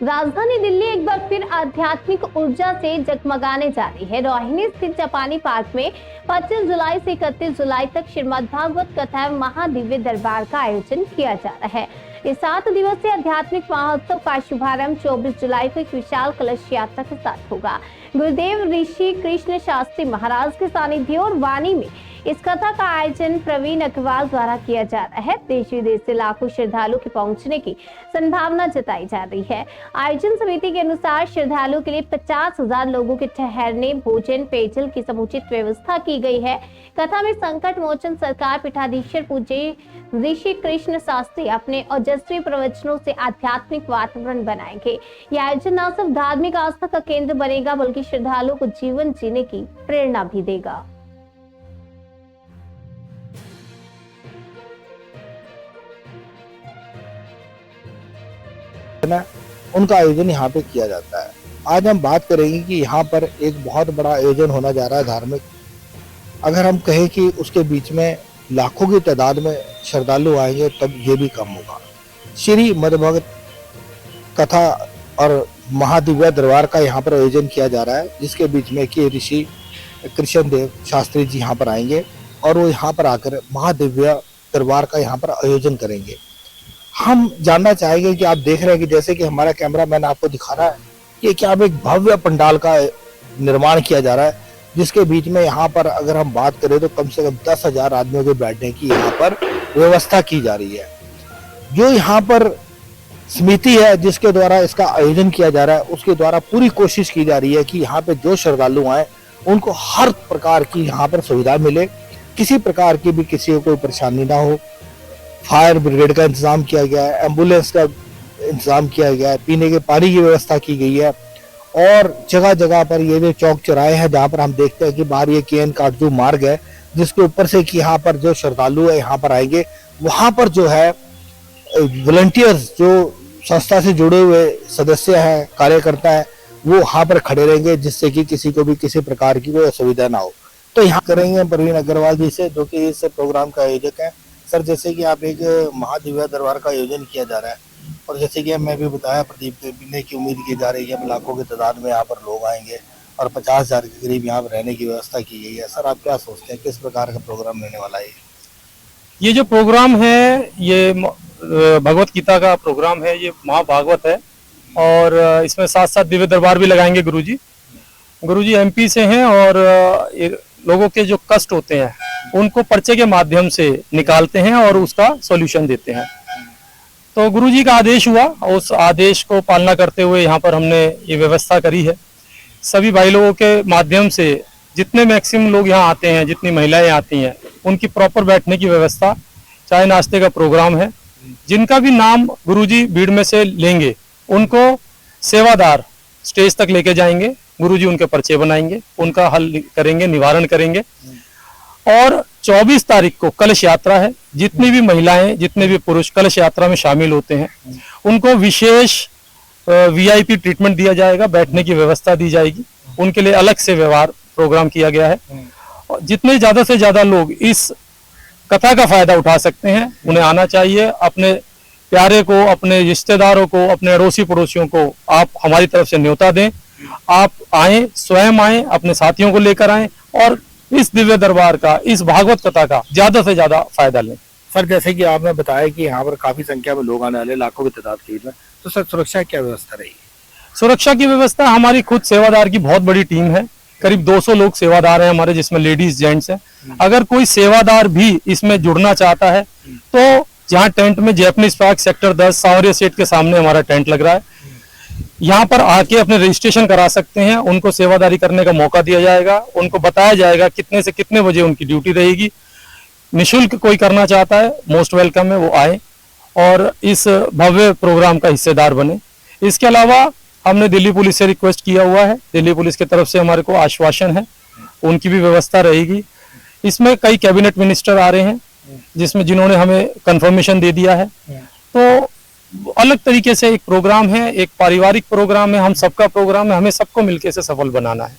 राजधानी दिल्ली एक बार फिर आध्यात्मिक ऊर्जा से जगमगाने जा रही है। रोहिणी स्थित जापानी पार्क में 25 जुलाई से 31 जुलाई तक श्रीमद् भागवत कथा महादिव्य दरबार का आयोजन किया जा रहा है। इस 7 दिवसीय आध्यात्मिक महोत्सव का शुभारंभ 24 जुलाई को एक विशाल कलश यात्रा के साथ होगा। गुरुदेव ऋषि कृष्ण शास्त्री महाराज के सानिध्य और वाणी में इस कथा का आयोजन प्रवीण अग्रवाल द्वारा किया जा रहा है। देश विदेश से लाखों श्रद्धालु के पहुंचने की संभावना जताई जा रही है। आयोजन समिति के अनुसार श्रद्धालुओं के लिए 50,000 लोगों के ठहरने, भोजन, पेयजल की समुचित व्यवस्था की गई है। कथा में संकट मोचन सरकार पीठाधीश्वर पूज्य ऋषि कृष्ण शास्त्री अपने ओजस्वी प्रवचनों से आध्यात्मिक वातावरण बनाएंगे। यह आयोजन न सिर्फ धार्मिक आस्था का केंद्र बनेगा बल्कि श्रद्धालुओं को जीवन जीने की प्रेरणा भी देगा। उनका आयोजन यहाँ पे किया जाता है। आज हम बात करेंगे कि यहाँ पर एक बहुत बड़ा आयोजन होना जा रहा है धार्मिक। अगर हम कहें कि उसके बीच में लाखों की तादाद में श्रद्धालु आएंगे तब ये भी कम होगा। श्री मद्भागवत कथा और महादिव्य दरबार का यहाँ पर आयोजन किया जा रहा है, जिसके बीच में कि ऋषि कृष्ण देव शास्त्री जी यहाँ पर आएंगे और वो यहाँ पर आकर महादिव्य दरबार का यहाँ पर आयोजन करेंगे। हम जानना चाहेंगे कि आप देख रहे हैं कि जैसे कि हमारा कैमरामैन आपको दिखा रहा है कि क्या एक भव्य पंडाल का निर्माण किया जा रहा है, जिसके बीच में यहाँ पर अगर हम बात करें तो कम से कम 10,000 आदमियों के बैठने की यहाँ पर व्यवस्था की जा रही है। जो यहाँ पर समिति है जिसके द्वारा इसका आयोजन किया जा रहा है, उसके द्वारा पूरी कोशिश की जा रही है कि यहाँ पे जो श्रद्धालु आए उनको हर प्रकार की यहाँ पर सुविधा मिले, किसी प्रकार की भी किसी को कोई परेशानी ना हो। फायर ब्रिगेड का इंतजाम किया गया है, एम्बुलेंस का इंतजाम किया गया है, पीने के पानी की व्यवस्था की गई है और जगह जगह पर ये जो चौक चौराहे हैं जहाँ पर हम देखते हैं कि बाहर ये केन काटजू मार्ग है जिसके ऊपर से कि यहाँ पर जो श्रद्धालु है यहाँ पर आएंगे, वहां पर जो है वॉलंटियर्स जो संस्था से जुड़े हुए सदस्य हैं, कार्यकर्ता है, वो वहां पर खड़े रहेंगे जिससे कि किसी को भी किसी प्रकार की कोई असुविधा ना हो। तो यहाँ करेंगे प्रवीण अग्रवाल जी से, जो कि इस प्रोग्राम का आयोजक है। सर, जैसे कि आप एक महादिव्य दरबार का आयोजन किया जा रहा है और जैसे कि मैं भी बताया प्रदीप ने की उम्मीद की जा रही है लाखों की तादाद में यहाँ पर लोग आएंगे और 50,000 के करीब यहाँ पर रहने की व्यवस्था की गई है। सर, आप क्या सोचते हैं किस प्रकार का प्रोग्राम रहने वाला है? ये जो प्रोग्राम है ये भगवत गीता का प्रोग्राम है, ये महाभागवत है और इसमें साथ साथ दिव्य दरबार भी लगाएंगे गुरुजी एमपी से हैं और लोगों के जो कष्ट होते हैं उनको पर्चे के माध्यम से निकालते हैं और उसका सॉल्यूशन देते हैं। तो गुरुजी का आदेश हुआ, उस आदेश को पालना करते हुए यहाँ पर हमने ये व्यवस्था करी है। सभी भाई लोगों के माध्यम से जितने मैक्सिमम लोग यहाँ आते हैं, जितनी महिलाएं आती हैं, उनकी प्रॉपर बैठने की व्यवस्था, चाय नाश्ते का प्रोग्राम है। जिनका भी नाम गुरुजी भीड़ में से लेंगे उनको सेवादार स्टेज तक लेके जाएंगे, गुरुजी उनके पर्चे बनाएंगे, उनका हल करेंगे, निवारण करेंगे। और 24 तारीख को कलश यात्रा है। जितनी भी महिलाएं, जितने भी पुरुष कलश यात्रा में शामिल होते हैं उनको विशेष वीआईपी ट्रीटमेंट दिया जाएगा, बैठने की व्यवस्था दी जाएगी, उनके लिए अलग से व्यवहार प्रोग्राम किया गया है। और जितने ज्यादा से ज्यादा लोग इस कथा का फायदा उठा सकते हैं उन्हें आना चाहिए। अपने प्यारे को, अपने रिश्तेदारों को, अपने अड़ोसी पड़ोसियों को आप हमारी तरफ से न्योता दें। आप आए, स्वयं आए, अपने साथियों को लेकर आए और इस दिव्य दरबार का, इस भागवत कथा का ज्यादा से ज्यादा फायदा लें। सर, जैसे कि आपने बताया कि यहाँ पर काफी संख्या में लोग आने वाले, लाखों की तादाद के में, तो सर सुरक्षा क्या व्यवस्था रहेगी? सुरक्षा की व्यवस्था हमारी खुद सेवादार की बहुत बड़ी टीम है। करीब 200 लोग सेवादार हैं हमारे, जिसमें लेडीज जेंट्स हैं। अगर कोई सेवादार भी इसमें जुड़ना चाहता है तो जहाँ टेंट में जैपनीज पार्क सेक्टर 10 सांवरिया सेट के सामने हमारा टेंट लग रहा है, यहाँ पर आके अपने रजिस्ट्रेशन करा सकते हैं। उनको सेवादारी करने का मौका दिया जाएगा, उनको बताया जाएगा कितने से कितने बजे उनकी ड्यूटी रहेगी। निःशुल्क कोई करना चाहता है, मोस्ट वेलकम है, वो आए और इस भव्य प्रोग्राम का हिस्सेदार बने। इसके अलावा हमने दिल्ली पुलिस से रिक्वेस्ट किया हुआ है, दिल्ली पुलिस की तरफ से हमारे को आश्वासन है, उनकी भी व्यवस्था रहेगी। इसमें कई कैबिनेट मिनिस्टर आ रहे हैं जिसमें जिन्होंने हमें कंफर्मेशन दे दिया है। तो अलग तरीके से एक प्रोग्राम है, एक पारिवारिक प्रोग्राम है, हम सबका प्रोग्राम है, हमें सबको मिलकर इसे सफल बनाना है।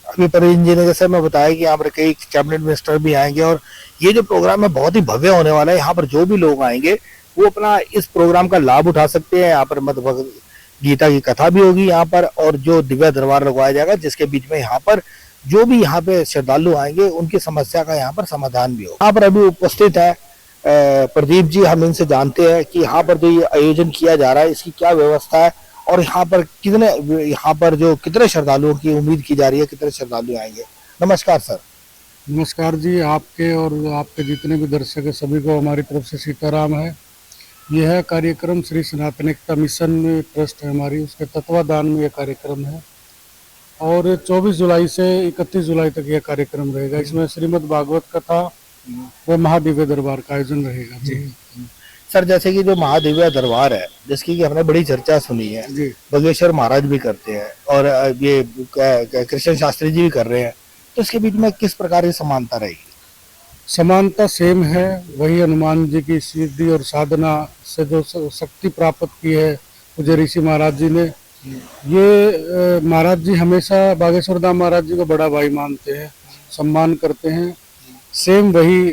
अभी प्रवीण जी ने जैसे मैं बताया कि यहाँ पर कई कैबिनेट मिनिस्टर भी आएंगे और ये जो प्रोग्राम है बहुत ही भव्य होने वाला है। यहाँ पर जो भी लोग आएंगे वो अपना इस प्रोग्राम का लाभ उठा सकते हैं। यहाँ पर गीता की कथा भी होगी यहाँ पर, और जो दिव्य दरबार लगवाया जाएगा जिसके बीच में यहाँ पर जो भी यहाँ पे श्रद्धालु आएंगे उनकी समस्या का यहाँ पर समाधान भी हो। यहाँ पर अभी उपस्थित है प्रदीप जी, हम इनसे जानते हैं कि यहाँ पर जो ये आयोजन किया जा रहा है इसकी क्या व्यवस्था है और यहाँ पर जो कितने श्रद्धालुओं की उम्मीद की जा रही है, कितने श्रद्धालु आएंगे। नमस्कार सर। नमस्कार जी, आपके और आपके जितने भी दर्शक हैं सभी को हमारी तरफ से सीताराम है। यह है कार्यक्रम श्री सनातन एकता मिशन ट्रस्ट है हमारी, उसके तत्वाधान में यह कार्यक्रम है और 24 जुलाई से 31 जुलाई तक यह कार्यक्रम रहेगा। इसमें श्रीमद् भागवत कथा व महादिव्य दरबार का आयोजन रहेगा जी। सर जैसे कि जो महादिव्य दरबार है जिसकी कि हमने बड़ी चर्चा सुनी है, बगेश्वर महाराज भी करते हैं और ये कृष्ण शास्त्री जी भी कर रहे हैं, तो इसके बीच में किस प्रकार की समानता रहेगी? समानता सेम है, वही हनुमान जी की सिद्धि और साधना से जो शक्ति प्राप्त की है पूज्य ऋषि महाराज जी ने, ये महाराज जी हमेशा बागेश्वर धाम महाराज जी को बड़ा भाई मानते हैं, सम्मान करते हैं। सेम वही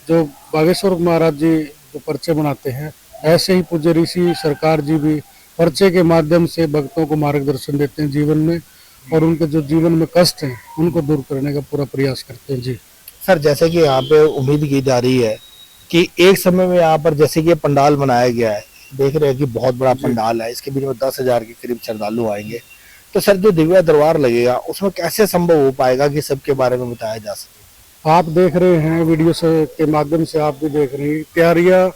जो बागेश्वर महाराज जी जो पर्चे बनाते हैं, ऐसे ही पूज्य ऋषि सरकार जी भी पर्चे के माध्यम से भक्तों को मार्गदर्शन देते हैं जीवन में, और उनके जो जीवन में कष्ट हैं उनको दूर करने का पूरा प्रयास करते हैं जी। सर जैसे कि यहाँ पे उम्मीद की जा रही है कि एक समय में यहाँ पर जैसे कि पंडाल बनाया गया है, देख रहे हैं कि बहुत बड़ा पंडाल है, इसके बीच में 10,000 के करीब श्रद्धालु आएंगे, तो सर जो दिव्य दरबार लगेगा उसमें कैसे संभव हो पाएगा कि सबके बारे में बताया जा सके? आप देख रहे हैं वीडियो से के माध्यम से, आप भी देख रहे हैं तैयारियां,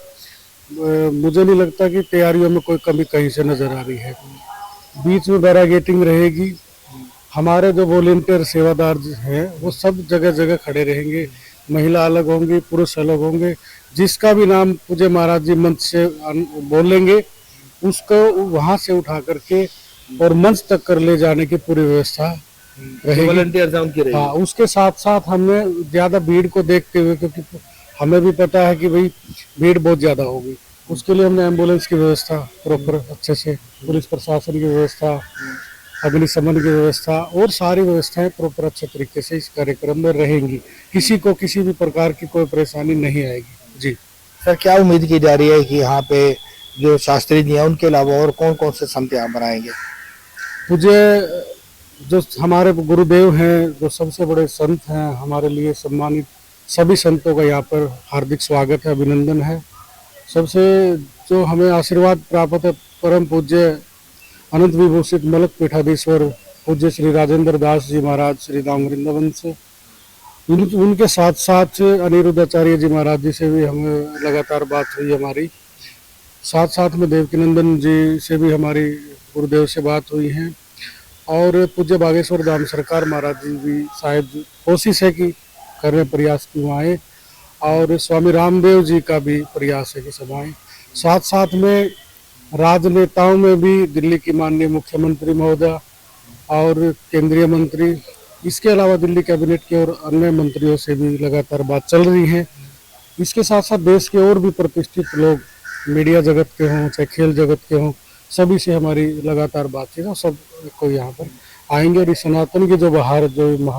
मुझे नहीं लगता कि तैयारियों में कोई कमी कहीं से नजर आ रही है। बीच में बैरागेटिंग रहेगी, हमारे जो वॉलेंटियर सेवादार हैं वो सब जगह जगह खड़े रहेंगे, महिला अलग होंगी, पुरुष अलग होंगे, जिसका भी नाम पूज्य महाराज जी मंच से बोलेंगे उसको वहां से उठा करके और मंच तक कर ले जाने की पूरी व्यवस्था रहेगी। हाँ, उसके साथ साथ हमने ज्यादा भीड़ को देखते हुए, क्योंकि हमें भी पता है कि भाई भीड़ बहुत ज्यादा होगी, उसके लिए हमने एम्बुलेंस की व्यवस्था प्रॉपर अच्छे से, पुलिस प्रशासन की व्यवस्था, अग्निशमन की व्यवस्था और सारी व्यवस्थाएं प्रॉपर अच्छे तरीके से इस कार्यक्रम में रहेंगी। किसी को किसी भी प्रकार की कोई परेशानी नहीं आएगी जी। सर क्या उम्मीद की जा रही है कि यहाँ पे जो शास्त्री जी हैं उनके अलावा और कौन कौन से संत यहाँ पर आएंगे? मुझे जो हमारे गुरुदेव हैं, जो सबसे बड़े संत हैं हमारे लिए सम्मानित, सभी संतों का यहाँ पर हार्दिक स्वागत है, अभिनंदन है। सबसे जो हमें आशीर्वाद प्राप्त है परम पूज्य अनंत विभूषित मलक पीठाधीश्वर पूज्य श्री राजेंद्र दास जी महाराज श्री धाम वृंदावन से, उनके साथ साथ अनिरुद्धाचार्य जी महाराज जी से भी हमें लगातार बात हुई हमारी, साथ साथ में देवकीनंदन जी से भी हमारी गुरुदेव से बात हुई है, और पूज्य बागेश्वर धाम सरकार महाराज जी भी शायद कोशिश है कि करने प्रयास की आए, और स्वामी रामदेव जी का भी प्रयास है कि सब आए। साथ साथ में राजनेताओं में भी दिल्ली की माननीय मुख्यमंत्री महोदय और केंद्रीय मंत्री, इसके अलावा दिल्ली कैबिनेट के और अन्य मंत्रियों से भी लगातार बात चल रही है। इसके साथ साथ देश के और भी प्रतिष्ठित लोग, मीडिया जगत के हों चाहे खेल जगत के हों, सभी से हमारी लगातार बातचीत है, सब कोई यहाँ पर आएंगे और इस सनातन की जो बहार, जो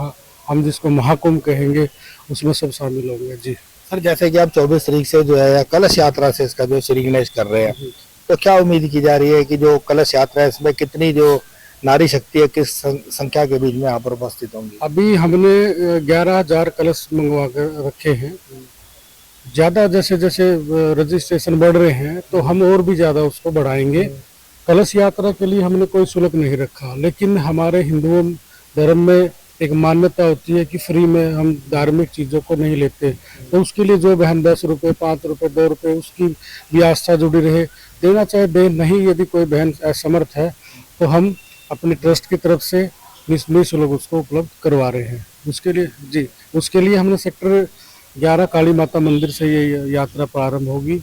हम जिसको महाकुंभ कहेंगे, उसमें सब शामिल होंगे जी। सर जैसे कि आप 24 तारीख से जो है कलश यात्रा से इसका जो श्री गणेश कर रहे हैं, तो क्या उम्मीद की जा रही है कि जो कलश यात्रा है इसमें कितनी जो नारी शक्ति है, किस संख्या के बीच में यहाँ पर उपस्थित होंगी? अभी हमने 11,000 कलश मंगवा कर रखे हैं। ज्यादा जैसे जैसे रजिस्ट्रेशन बढ़ रहे हैं तो हम और भी ज्यादा उसको बढ़ाएंगे। कलश यात्रा के लिए हमने कोई शुल्क नहीं रखा, लेकिन हमारे हिंदू धर्म में एक मान्यता होती है कि फ्री में हम धार्मिक चीज़ों को नहीं लेते, तो उसके लिए जो बहन 10 रुपये, 5 रुपये, 2 रुपये, उसकी भी आस्था जुड़ी रहे, देना चाहे दे, नहीं यदि कोई बहन असमर्थ है तो हम अपने ट्रस्ट की तरफ से निःशुल्क उसको उपलब्ध करवा रहे हैं। उसके लिए जी, उसके लिए हमने सेक्टर 11 काली माता मंदिर से ये यात्रा प्रारंभ होगी,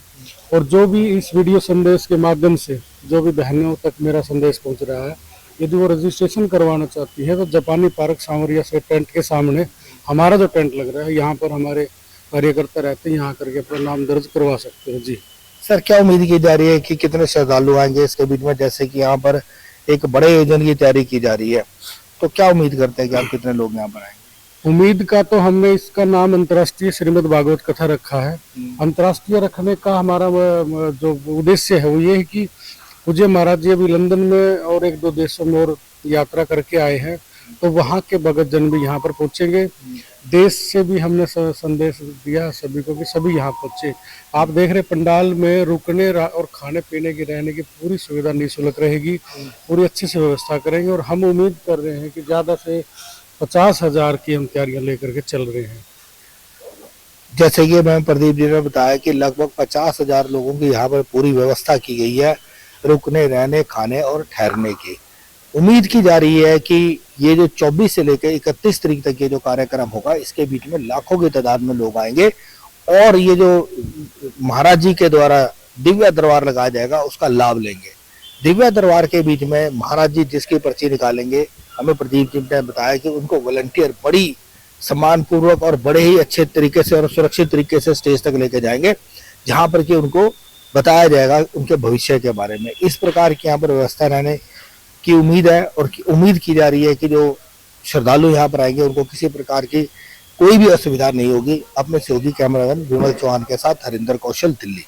और जो भी इस वीडियो संदेश के माध्यम से जो भी बहनों तक मेरा संदेश पहुंच रहा है, यदि वो रजिस्ट्रेशन करवाना चाहती है तो जापानी पार्क सांवरिया से टेंट के सामने हमारा जो टेंट लग रहा है, यहाँ पर हमारे कार्यकर्ता रहते हैं, यहाँ करके अपना नाम दर्ज करवा सकते हैं जी। सर क्या उम्मीद की जा रही है कि कितने श्रद्धालु आएंगे इसके बीच में? जैसे कि यहाँ पर एक बड़े आयोजन की तैयारी की जा रही है, तो क्या उम्मीद करते हैं कि आप कितने लोग यहाँ पर आएंगे? उम्मीद का तो हमने इसका नाम अंतर्राष्ट्रीय श्रीमद् भागवत कथा रखा है। अंतर्राष्ट्रीय रखने का हमारा जो उद्देश्य है वो ये है कि पूज्य महाराज जी अभी लंदन में और एक दो देशों में और यात्रा करके आए हैं, तो वहाँ के भगत जन भी यहाँ पर पहुँचेंगे। देश से भी हमने संदेश दिया सभी को कि सभी यहाँ पहुँचे। आप देख रहे पंडाल में रुकने और खाने पीने की रहने की पूरी सुविधा निःशुल्क रहेगी, पूरी अच्छे से व्यवस्था करेंगे। और हम उम्मीद कर रहे हैं कि ज़्यादा से 50,000 की हम तैयारियाँ लेकर के चल रहे हैं। जैसे कि मैम प्रदीप जी ने बताया कि लगभग 50,000 लोगों की यहाँ पर पूरी व्यवस्था की गई है, रुकने, रहने, खाने और ठहरने की। उम्मीद की जा रही है कि ये जो 24 से लेकर 31 तारीख तक ये जो कार्यक्रम होगा, इसके बीच में लाखों की तादाद में लोग आएंगे और ये जो महाराज जी के द्वारा दिव्य दरबार लगाया जाएगा उसका लाभ लेंगे। दिव्य दरबार के बीच में महाराज जी जिसकी पर्ची निकालेंगे, हमें प्रदीप जी ने बताया कि उनको वॉलंटियर बड़ी सम्मान पूर्वक और बड़े ही अच्छे तरीके से और सुरक्षित तरीके से स्टेज तक लेके जाएंगे, जहां पर कि उनको बताया जाएगा उनके भविष्य के बारे में। इस प्रकार की यहाँ पर व्यवस्था रहने की उम्मीद है और उम्मीद की जा रही है कि जो श्रद्धालु यहाँ पर आएंगे उनको किसी प्रकार की कोई भी असुविधा नहीं होगी। अपने सहयोगी कैमरामैन विमल चौहान के साथ हरिंदर कौशल, दिल्ली।